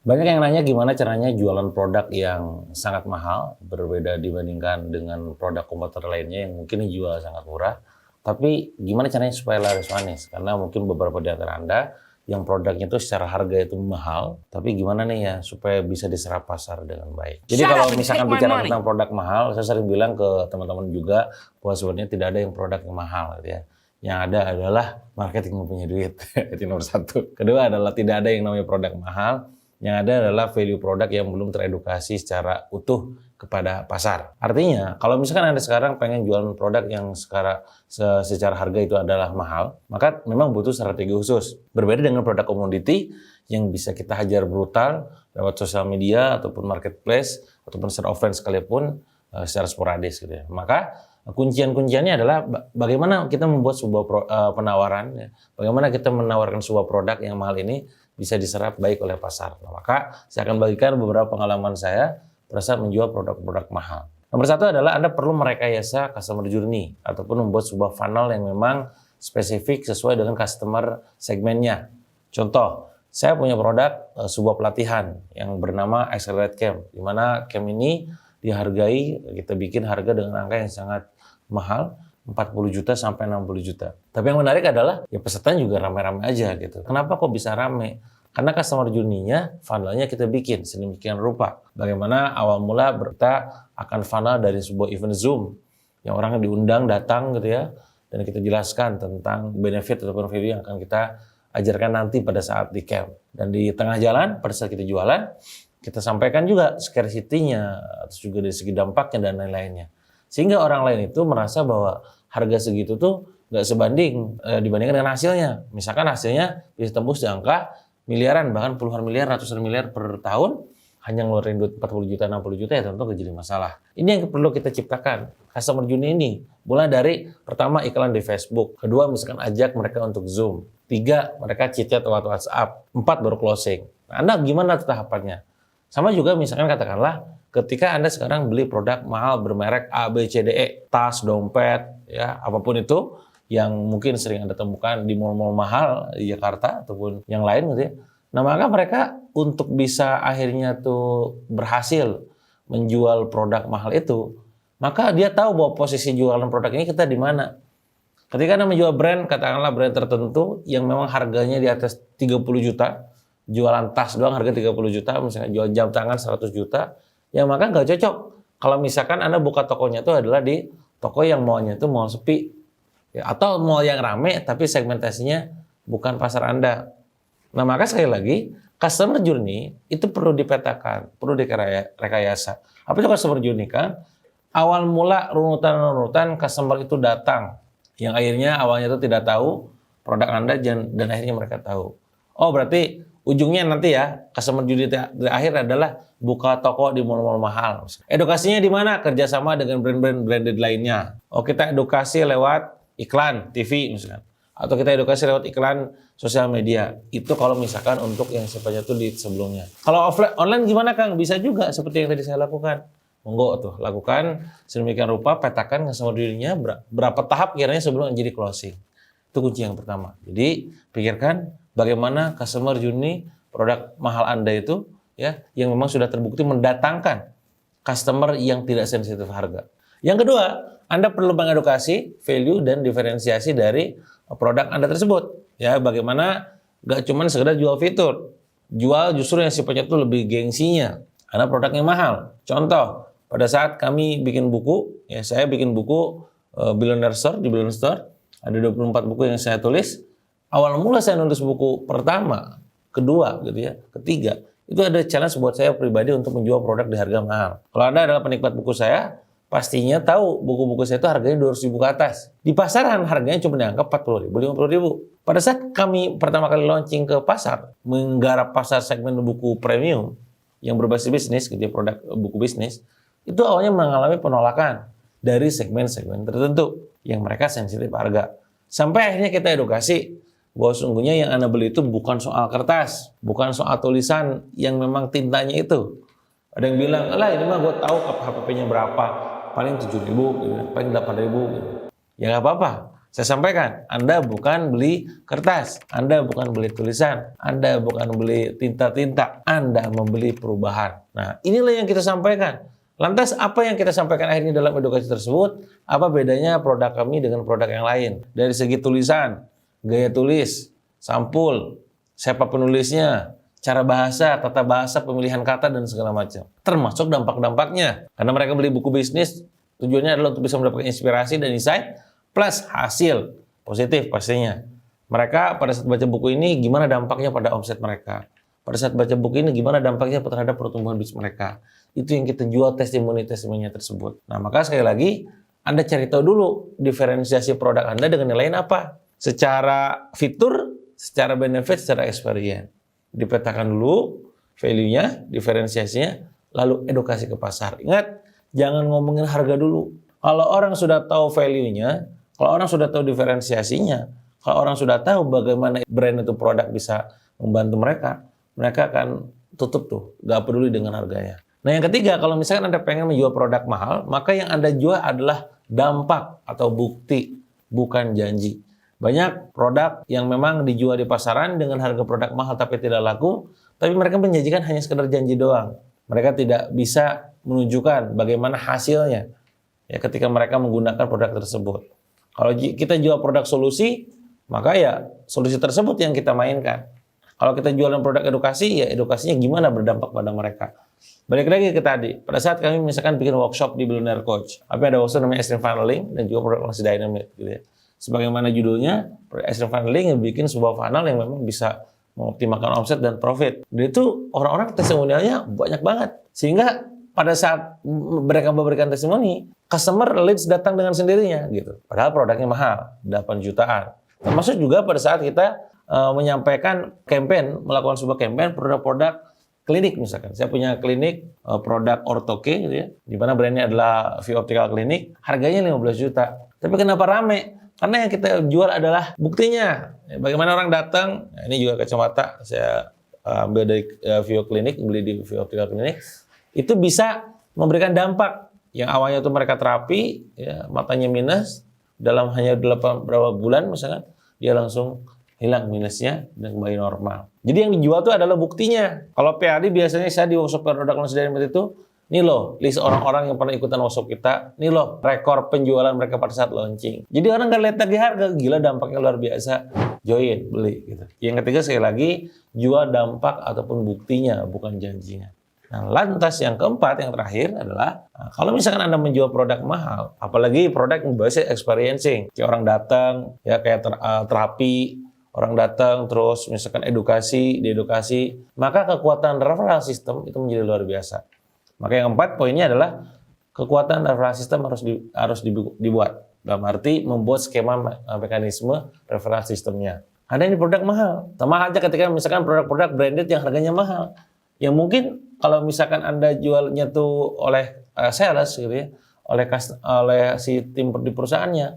Banyak yang nanya gimana caranya jualan produk yang sangat mahal, berbeda dibandingkan dengan produk komputer lainnya yang mungkin dijual sangat murah. Tapi gimana caranya supaya laris manis? Karena mungkin beberapa di antara Anda yang produknya itu secara harga itu mahal, tapi gimana nih ya supaya bisa diserap pasar dengan baik. Jadi kalau misalkan bicara tentang produk mahal, saya sering bilang ke teman-teman juga bahwa sebenarnya tidak ada yang produk yang mahal gitu ya. Yang ada adalah marketing yang punya duit, itu nomor satu. Kedua adalah tidak ada yang namanya produk mahal. Yang ada adalah value produk yang belum teredukasi secara utuh kepada pasar. Artinya, kalau misalkan Anda sekarang pengen jualan produk yang secara harga itu adalah mahal, maka memang butuh strategi khusus. Berbeda dengan produk komoditi yang bisa kita hajar brutal lewat sosial media ataupun marketplace ataupun secara offline sekalipun secara sporadis gitu ya. Maka kuncian-kunciannya adalah bagaimana kita membuat sebuah penawaran, ya. Bagaimana kita menawarkan sebuah produk yang mahal ini bisa diserap baik oleh pasar. Nah, maka saya akan bagikan beberapa pengalaman saya pada saat menjual produk-produk mahal. Nomor satu adalah Anda perlu merekayasa customer journey ataupun membuat sebuah funnel yang memang spesifik sesuai dengan customer segmennya. Contoh, saya punya produk sebuah pelatihan yang bernama Accelerate Camp, di mana camp ini dihargai, kita bikin harga dengan angka yang sangat mahal, 40 juta sampai 60 juta. Tapi yang menarik adalah ya pesertanya juga rame-rame aja gitu. Kenapa kok bisa rame? Karena customer journey-nya, funnel-nya kita bikin sedemikian rupa. Bagaimana awal mula kita akan funnel dari sebuah event Zoom yang orang diundang datang gitu ya, dan kita jelaskan tentang benefit ataupun value yang akan kita ajarkan nanti pada saat di camp. Dan di tengah jalan pada saat kita jualan, kita sampaikan juga scarcity-nya, terus juga dari segi dampaknya dan lain-lainnya. Sehingga orang lain itu merasa bahwa harga segitu tuh nggak sebanding dibandingkan dengan hasilnya. Misalkan hasilnya bisa tembus di angka miliaran, bahkan puluhan miliar, ratusan miliar per tahun, hanya ngeluarin duit 40 juta, 60 juta ya tentu nggak jadi masalah. Ini yang perlu kita ciptakan, customer journey ini. Mulai dari pertama iklan di Facebook, kedua misalkan ajak mereka untuk Zoom, tiga mereka chat lewat WhatsApp, empat baru closing. Nah, Anda gimana tahapannya? Sama juga misalkan katakanlah ketika Anda sekarang beli produk mahal bermerek A, B, C, D, E, tas, dompet, ya apapun itu yang mungkin sering Anda temukan di mall-mall mahal di Jakarta ataupun yang lain gitu ya. Nah, maka mereka untuk bisa akhirnya tuh berhasil menjual produk mahal itu, maka dia tahu bahwa posisi jualan produk ini kita di mana. Ketika Anda menjual brand, katakanlah brand tertentu yang memang harganya di atas 30 juta, jualan tas doang harga 30 juta, misalnya jual jam tangan 100 juta, ya maka nggak cocok. Kalau misalkan Anda buka tokonya itu adalah di toko yang mallnya itu mall sepi, ya, atau mall yang rame tapi segmentasinya bukan pasar Anda. Nah, maka sekali lagi customer journey itu perlu dipetakan, perlu direkayasa. Apa itu customer journey kan? Awal mula runutan-runutan customer itu datang, yang akhirnya awalnya itu tidak tahu produk Anda dan akhirnya mereka tahu. Oh, berarti ujungnya nanti ya, customer journey akhir adalah buka toko di mall-mall mahal. Edukasinya di mana? Kerjasama dengan brand-brand branded lainnya. Oh, kita edukasi lewat iklan TV misalkan. Atau kita edukasi lewat iklan sosial media. Itu kalau misalkan untuk yang sifatnya itu di sebelumnya. Kalau offline, online gimana Kang? Bisa juga seperti yang tadi saya lakukan. Monggo tuh, lakukan sedemikian rupa, petakan customer journey-nya berapa tahap kiranya sebelum menjadi closing. Itu kunci yang pertama. Jadi, pikirkan bagaimana customer journey produk mahal Anda itu ya yang memang sudah terbukti mendatangkan customer yang tidak sensitif harga. Yang kedua, Anda perlu mengedukasi value dan diferensiasi dari produk Anda tersebut. Ya, bagaimana gak cuma sekedar jual fitur, jual justru yang sifatnya itu lebih gengsinya karena produknya mahal. Contoh, pada saat kami bikin buku, ya saya bikin buku Billionaire Store di Billionaire Store, ada 24 buku yang saya tulis. Awal mula saya nulis buku pertama, kedua gitu ya, ketiga, itu ada challenge buat saya pribadi untuk menjual produk di harga mahal. Kalau Anda adalah penikmat buku saya, pastinya tahu buku-buku saya itu harganya 200.000 ke atas. Di pasaran harganya cuma dianggap 40.000, 50.000. Pada saat kami pertama kali launching ke pasar, menggarap pasar segmen buku premium yang berbasis bisnis, gitu ya, produk buku bisnis, itu awalnya mengalami penolakan dari segmen-segmen tertentu yang mereka sensitif harga. Sampai akhirnya kita edukasi bahwa sungguhnya yang Anda beli itu bukan soal kertas, bukan soal tulisan yang memang tintanya itu. Ada yang bilang, "Alah, ini mah gue tahu HPP-nya berapa, paling 7.000, gitu, paling 8.000." Gitu. Ya nggak apa-apa. Saya sampaikan, Anda bukan beli kertas, Anda bukan beli tulisan, Anda bukan beli tinta-tinta, Anda membeli perubahan. Nah, inilah yang kita sampaikan. Lantas apa yang kita sampaikan akhirnya dalam edukasi tersebut? Apa bedanya produk kami dengan produk yang lain? Dari segi tulisan, gaya tulis, sampul, siapa penulisnya, cara bahasa, tata bahasa, pemilihan kata, dan segala macam. Termasuk dampak-dampaknya. Karena mereka beli buku bisnis, tujuannya adalah untuk bisa mendapatkan inspirasi dan insight, plus hasil positif pastinya. Mereka pada saat baca buku ini gimana dampaknya pada omset mereka. Pada saat baca buku ini gimana dampaknya terhadap pertumbuhan bisnis mereka. Itu yang kita jual testimoni-testimoninya tersebut. Nah, maka sekali lagi Anda cari tahu dulu diferensiasi produk Anda dengan yang lain apa. Secara fitur, secara benefit, secara experience. Dipetakan dulu value-nya, diferensiasinya, lalu edukasi ke pasar. Ingat, jangan ngomongin harga dulu. Kalau orang sudah tahu value-nya, kalau orang sudah tahu diferensiasinya, kalau orang sudah tahu bagaimana brand itu produk bisa membantu mereka, mereka akan tutup tuh, gak peduli dengan harganya. Nah, yang ketiga, kalau misalkan Anda pengen menjual produk mahal, maka yang Anda jual adalah dampak atau bukti, bukan janji. Banyak produk yang memang dijual di pasaran dengan harga produk mahal tapi tidak laku, tapi mereka menjanjikan hanya sekedar janji doang. Mereka tidak bisa menunjukkan bagaimana hasilnya ya ketika mereka menggunakan produk tersebut. Kalau kita jual produk solusi, maka ya solusi tersebut yang kita mainkan. Kalau kita jualan produk edukasi, ya edukasinya gimana berdampak pada mereka. Balik lagi ke tadi, pada saat kami misalkan bikin workshop di Billionaire Coach, tapi ada workshop namanya Extreme Funneling dan juga produk langsung dynamic gitu ya. Sebagaimana judulnya, Extreme Funneling yang bikin sebuah funnel yang memang bisa mengoptimalkan omset dan profit. Dan itu orang-orang testimonialnya banyak banget. Sehingga pada saat mereka memberikan testimoni, customer leads datang dengan sendirinya gitu. Padahal produknya mahal, 8 jutaan. Termasuk juga pada saat kita menyampaikan campaign, melakukan sebuah campaign produk-produk klinik misalkan. Saya punya klinik produk ortoke gitu ya, di mana brandnya adalah View Optical Clinic, harganya 15 juta. Tapi kenapa rame? Karena yang kita jual adalah buktinya. Bagaimana orang datang, nah ini juga kacamata saya ambil dari View Clinic, beli di View Optical Clinic, itu bisa memberikan dampak. Yang awalnya itu mereka terapi, ya, matanya minus, dalam hanya berapa bulan misalkan, dia langsung hilang minusnya dan kembali normal. Jadi yang dijual itu adalah buktinya. Kalau PAD biasanya saya di workshop produk langsung dari itu, nih loh list orang-orang yang pernah ikutan workshop kita, nih loh rekor penjualan mereka pada saat launching. Jadi orang nggak lihat lagi harga, gila dampaknya luar biasa, join, beli gitu. Yang ketiga sekali lagi, jual dampak ataupun buktinya, bukan janjinya. Nah, lantas yang keempat, yang terakhir adalah kalau misalkan Anda menjual produk mahal, apalagi produk yang berbasis experiencing, kayak orang datang, ya kayak terapi, orang datang terus misalkan diedukasi, maka kekuatan referral system itu menjadi luar biasa. Maka yang keempat poinnya adalah kekuatan referral system harus dibuat. Dalam arti membuat skema mekanisme referral systemnya. Ada ini produk mahal. Sama aja ketika misalkan produk-produk branded yang harganya mahal. Yang mungkin kalau misalkan Anda jualnya tuh oleh sales gitu ya, oleh si tim di perusahaannya,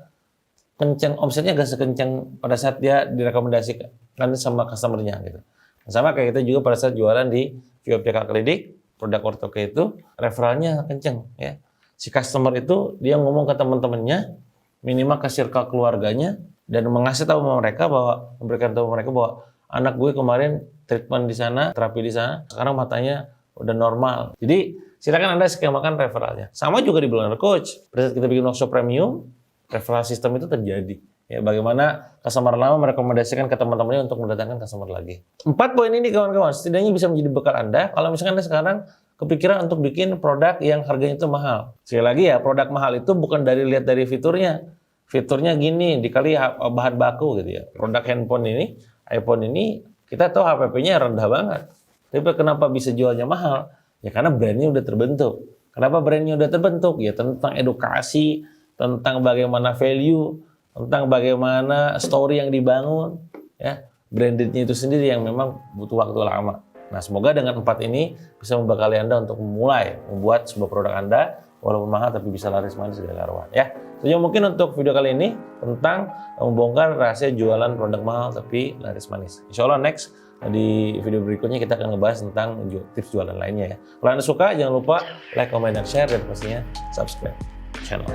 kenceng omsetnya gak sekencang pada saat dia direkomendasikan sama customernya gitu. Sama kayak kita juga pada saat jualan di View Optical Clinic, produk ortoke itu referralnya kenceng ya. Si customer itu dia ngomong ke teman-temannya, minimal ke circle keluarganya, dan mengasih tahu mereka bahwa, memberikan tahu mereka bahwa anak gue kemarin treatment di sana, terapi di sana, sekarang matanya udah normal. Jadi silakan Anda skemakan referralnya. Sama juga di Billionaire Coach. Pada saat kita bikin workshop premium, referral system itu terjadi. Ya, bagaimana customer lama merekomendasikan ke teman-temannya untuk mendatangkan customer lagi. 4 poin ini kawan-kawan, setidaknya bisa menjadi bekal Anda kalau misalkan Anda sekarang kepikiran untuk bikin produk yang harganya itu mahal. Sekali lagi ya, produk mahal itu bukan lihat dari fiturnya. Fiturnya gini, dikali bahan baku gitu ya. Produk handphone ini, iPhone ini, kita tahu HPP-nya rendah banget. Tapi kenapa bisa jualnya mahal? Ya karena brandnya udah terbentuk. Kenapa brandnya udah terbentuk? Ya tentang edukasi, tentang bagaimana value, tentang bagaimana story yang dibangun, ya brandednya itu sendiri yang memang butuh waktu lama. Nah, semoga dengan 4 ini bisa membekali Anda untuk memulai membuat sebuah produk Anda walaupun mahal tapi bisa laris manis segala karuan. Ya, itu mungkin untuk video kali ini tentang membongkar rahasia jualan produk mahal tapi laris manis. Insya Allah next di video berikutnya kita akan ngebahas tentang tips jualan lainnya ya. Kalau Anda suka jangan lupa like, comment, dan share, dan pastinya subscribe channel.